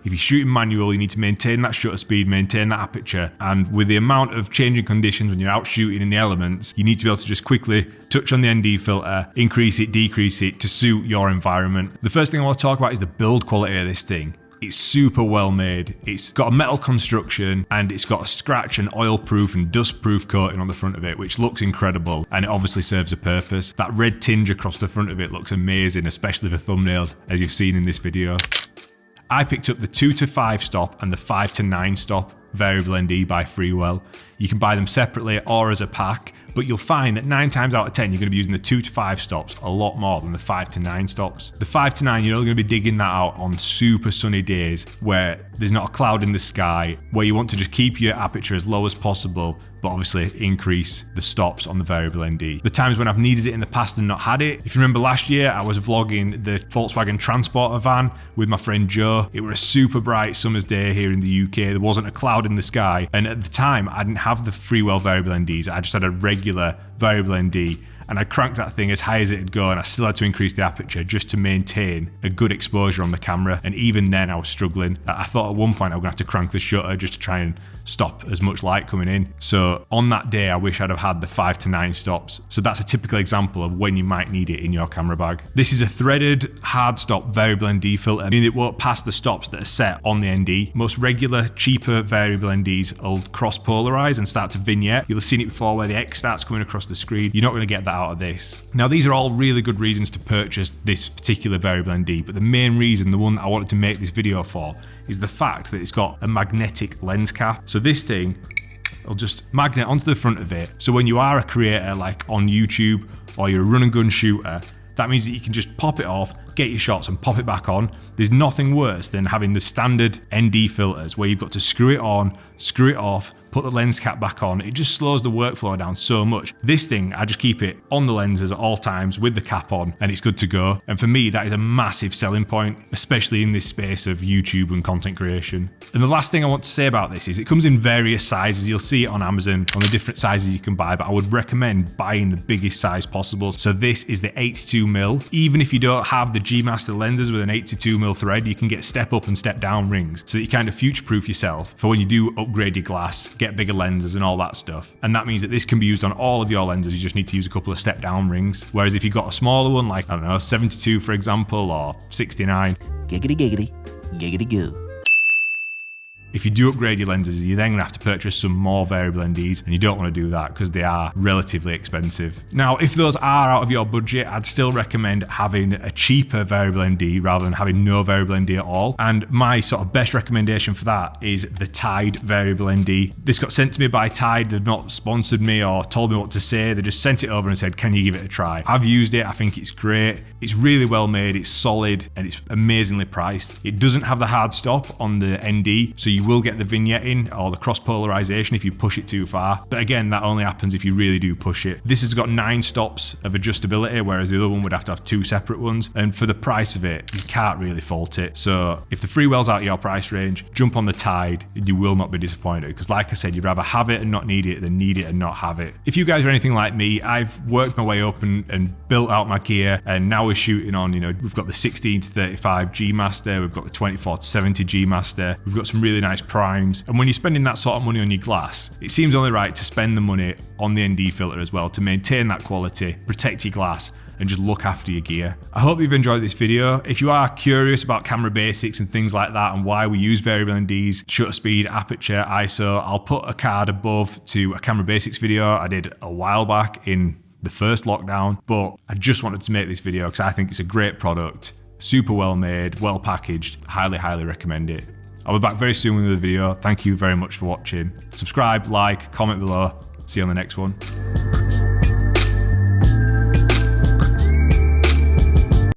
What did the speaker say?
If you're shooting manual, you need to maintain that shutter speed, maintain that aperture, and with the amount of changing conditions when you're out shooting in the elements, you need to be able to just quickly touch on the ND filter, increase it, decrease it to suit your environment. The first thing I want to talk about is the build quality of this thing. It's super well made. It's got a metal construction and it's got a scratch and oil proof and dust proof coating on the front of it, which looks incredible, and it obviously serves a purpose. That red tinge across the front of it looks amazing, especially for thumbnails, as you've seen in this video. I picked up the 2 to 5 stop and the 5 to 9 stop variable ND by Freewell. You can buy them separately or as a pack, but you'll find that 9 times out of 10 you're going to be using the 2 to 5 stops a lot more than the 5 to 9 stops. The 5 to 9, you're only going to be digging that out on super sunny days where there's not a cloud in the sky, where you want to just keep your aperture as low as possible, but obviously increase the stops on the variable ND. The times when I've needed it in the past and not had it, if you remember last year, I was vlogging the Volkswagen Transporter van with my friend Joe. It was a super bright summer's day here in the UK. There wasn't a cloud in the sky, and at the time I didn't have the Freewell Variable NDs. I just had a regular variable ND, and I cranked that thing as high as it would go, and I still had to increase the aperture just to maintain a good exposure on the camera, and even then I was struggling. I thought at one point I was going to have to crank the shutter just to try and stop as much light coming in. So on that day I wish I'd have had the 5 to 9 stops. So that's a typical example of when you might need it in your camera bag. This is a threaded hard stop variable ND filter, meaning it won't pass the stops that are set on the ND. Most regular cheaper variable NDs will cross polarize and start to vignette. You'll have seen it before where the X starts coming across the screen. You're not going to get that out of this. Now these are all really good reasons to purchase this particular variable ND, but the main reason, the one that I wanted to make this video for, is the fact that it's got a magnetic lens cap. So this thing will just magnet onto the front of it. So when you are a creator like on YouTube or you're a run and gun shooter, that means that you can just pop it off, get your shots and pop it back on. There's nothing worse than having the standard ND filters where you've got to screw it on, screw it off, put the lens cap back on. It just slows the workflow down so much. This thing, I just keep it on the lenses at all times with the cap on and it's good to go. And for me, that is a massive selling point, especially in this space of YouTube and content creation. And the last thing I want to say about this is it comes in various sizes. You'll see it on Amazon on the different sizes you can buy, but I would recommend buying the biggest size possible. So this is the 82mm. Even if you don't have the G Master lenses with an 82mm thread, you can get step up and step down rings so that you kind of future-proof yourself for when you do upgrade your glass, get bigger lenses and all that stuff. And that means that this can be used on all of your lenses. You just need to use a couple of step down rings. Whereas if you've got a smaller one, like, I don't know, 72 for example, or 69. Giggity giggity, giggity goo. If you do upgrade your lenses, you're then going to have to purchase some more variable NDs, and you don't want to do that because they are relatively expensive. Now, if those are out of your budget, I'd still recommend having a cheaper variable ND rather than having no variable ND at all. And my sort of best recommendation for that is the Tide variable ND. This got sent to me by Tide. They've not sponsored me or told me what to say. They just sent it over and said, can you give it a try? I've used it. I think it's great. It's really well made, it's solid, and it's amazingly priced. It doesn't have the hard stop on the ND, so you will get the vignetting or the cross polarization if you push it too far. But again, that only happens if you really do push it. This has got 9 stops of adjustability, whereas the other one would have to have 2 separate ones. And for the price of it, you can't really fault it. So if the Freewell's out of your price range, jump on the Tide, and you will not be disappointed. Because like I said, you'd rather have it and not need it than need it and not have it. If you guys are anything like me, I've worked my way up and built out my gear, and now we're shooting on, you know, we've got the 16 to 35 G Master, we've got the 24 to 70 G Master, we've got some really nice primes. And when you're spending that sort of money on your glass, it seems only right to spend the money on the ND filter as well to maintain that quality, protect your glass, and just look after your gear. I hope you've enjoyed this video. If you are curious about camera basics and things like that and why we use variable NDs, shutter speed, aperture, ISO, I'll put a card above to a camera basics video I did a while back in the first lockdown, but I just wanted to make this video because I think it's a great product, super well made, well packaged, highly recommend it. I'll be back very soon with another video. Thank you very much for watching. Subscribe, like, comment below. See you on the next one.